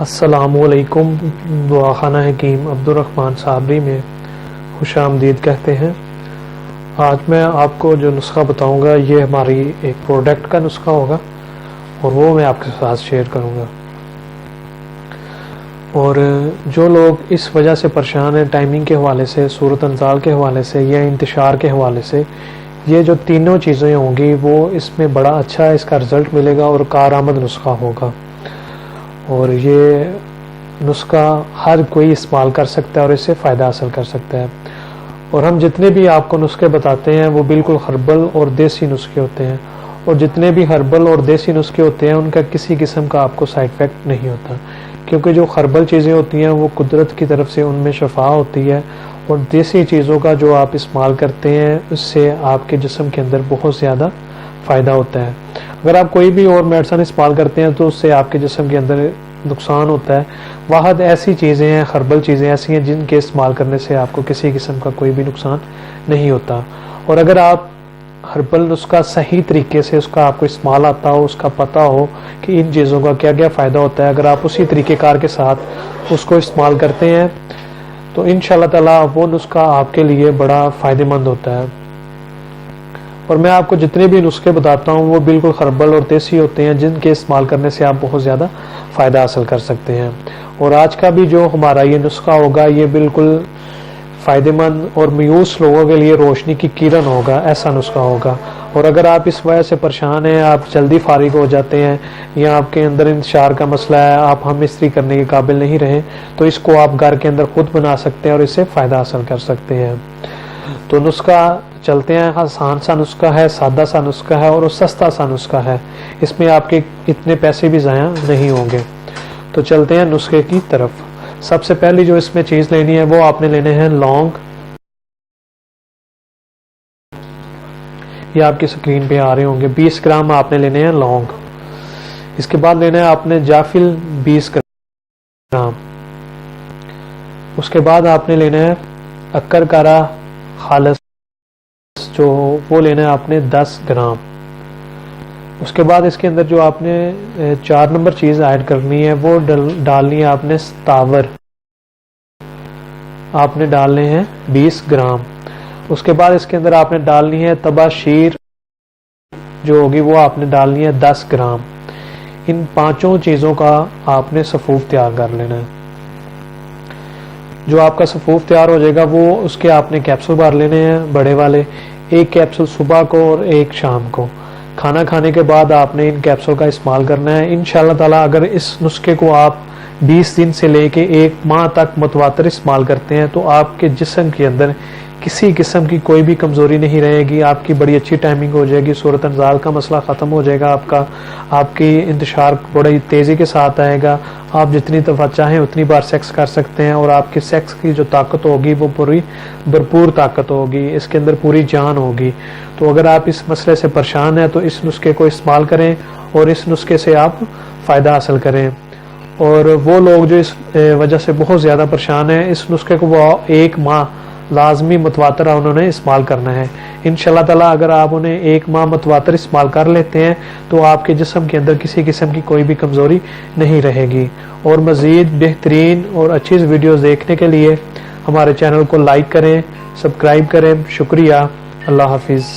السلام علیکم. دعاخانہ حکیم عبدالرحمن صابری میں خوش آمدید کہتے ہیں. آج میں آپ کو جو نسخہ بتاؤں گا یہ ہماری ایک پروڈکٹ کا نسخہ ہوگا اور وہ میں آپ کے ساتھ شیئر کروں گا. اور جو لوگ اس وجہ سے پریشان ہیں ٹائمنگ کے حوالے سے، صورت انزال کے حوالے سے یا انتشار کے حوالے سے، یہ جو تینوں چیزیں ہوں گی وہ اس میں بڑا اچھا اس کا رزلٹ ملے گا اور کارآمد نسخہ ہوگا. اور یہ نسخہ ہر کوئی استعمال کر سکتا ہے اور اس سے فائدہ حاصل کر سکتا ہے. اور ہم جتنے بھی آپ کو نسخے بتاتے ہیں وہ بالکل ہربل اور دیسی نسخے ہوتے ہیں، اور جتنے بھی ہربل اور دیسی نسخے ہوتے ہیں ان کا کسی قسم کا آپ کو سائیڈ افیکٹ نہیں ہوتا، کیونکہ جو ہربل چیزیں ہوتی ہیں وہ قدرت کی طرف سے ان میں شفا ہوتی ہے، اور دیسی چیزوں کا جو آپ استعمال کرتے ہیں اس سے آپ کے جسم کے اندر بہت زیادہ فائدہ ہوتا ہے. اگر آپ کوئی بھی اور میڈیسن استعمال کرتے ہیں تو اس سے آپ کے جسم کے اندر نقصان ہوتا ہے. واحد ایسی چیزیں ہیں، ہربل چیزیں ایسی ہیں جن کے استعمال کرنے سے آپ کو کسی قسم کا کوئی بھی نقصان نہیں ہوتا. اور اگر آپ ہربل نسخہ صحیح طریقے سے اس کا آپ کو استعمال آتا ہو، اس کا پتہ ہو کہ ان چیزوں کا کیا کیا فائدہ ہوتا ہے، اگر آپ اسی طریقہ کار کے ساتھ اس کو استعمال کرتے ہیں تو انشاءاللہ تعالی وہ نسخہ آپ کے لیے بڑا فائدہ مند ہوتا ہے. اور میں آپ کو جتنے بھی نسخے بتاتا ہوں وہ بالکل ہربل اور دیسی ہوتے ہیں جن کے استعمال کرنے سے آپ بہت زیادہ فائدہ حاصل کر سکتے ہیں. اور آج کا بھی جو ہمارا یہ نسخہ ہوگا یہ بالکل فائدہ مند اور میوس لوگوں کے لیے روشنی کی کرن ہوگا، ایسا نسخہ ہوگا. اور اگر آپ اس وجہ سے پریشان ہیں، آپ جلدی فارغ ہو جاتے ہیں یا آپ کے اندر انتشار کا مسئلہ ہے، آپ ہم استری کرنے کے قابل نہیں رہے، تو اس کو آپ گھر کے اندر خود بنا سکتے ہیں اور اس سے فائدہ حاصل کر سکتے ہیں. تو نسخہ چلتے ہیں، آسان سا نسخہ ہے، سادہ سا نسخہ ہے اور سستا سا نسخہ ہے. اس میں آپ کے اتنے پیسے بھی ضائع نہیں ہوں گے. تو چلتے ہیں نسخے کی طرف. سب سے پہلی جو اس میں چیز لینی ہے وہ آپ نے لینے ہیں لونگ. یہ آپ کی سکرین پہ آ رہے ہوں گے. 20 گرام آپ نے لینے ہیں لونگ. اس کے بعد لینا ہے آپ نے جافل 20 گرام. اس کے بعد آپ نے لینا ہے اکر کارا خالص جو وہ لینا ہے آپ نے 10 گرام. اس کے بعد اس کے اندر جو آپ نے 4 نمبر چیز ایڈ کرنی ہے وہ ڈالنی ہے آپ نے ستاور. آپ نے ڈالنے ہیں 20 گرام. اس کے بعد اس کے اندر آپ نے ڈالنی ہے تباشیر جو ہوگی وہ آپ نے ڈالنی ہے 10 گرام. ان پانچوں چیزوں کا آپ نے صفوف تیار کر لینا ہے. جو آپ کا صفوف تیار ہو جائے گا وہ اس کے آپ نے کیپسول بھر لینے ہیں بڑے والے. ایک کیپسول صبح کو اور ایک شام کو. کھانا کھانے کے بعد آپ نے ان کیپسول کا استعمال کرنا ہے. انشاءاللہ تعالی اگر اس نسخے کو آپ 20 دن سے لے کے 1 ماہ تک متواتر استعمال کرتے ہیں تو آپ کے جسم کے اندر کسی قسم کی کوئی بھی کمزوری نہیں رہے گی. آپ کی بڑی اچھی ٹائمنگ ہو جائے گی. صورت انزال کا مسئلہ ختم ہو جائے گا آپ کی انتشار بڑی تیزی کے ساتھ آئے گا. آپ جتنی دفعہ چاہیں اتنی بار سیکس کر سکتے ہیں اور آپ کی سیکس کی جو طاقت ہوگی وہ پوری بھرپور طاقت ہوگی. اس کے اندر پوری جان ہوگی. تو اگر آپ اس مسئلے سے پریشان ہیں تو اس نسخے کو استعمال کریں اور اس نسخے سے آپ فائدہ حاصل کریں. اور وہ لوگ جو اس وجہ سے بہت زیادہ پریشان ہیں اس نسخے کو وہ 1 ماہ لازمی متواتر انہوں نے استعمال کرنا ہے. انشاءاللہ تعالی اگر آپ انہیں 1 ماہ متواتر استعمال کر لیتے ہیں تو آپ کے جسم کے اندر کسی قسم کی کوئی بھی کمزوری نہیں رہے گی. اور مزید بہترین اور اچھی ویڈیوز دیکھنے کے لیے ہمارے چینل کو لائک کریں، سبسکرائب کریں. شکریہ. اللہ حافظ.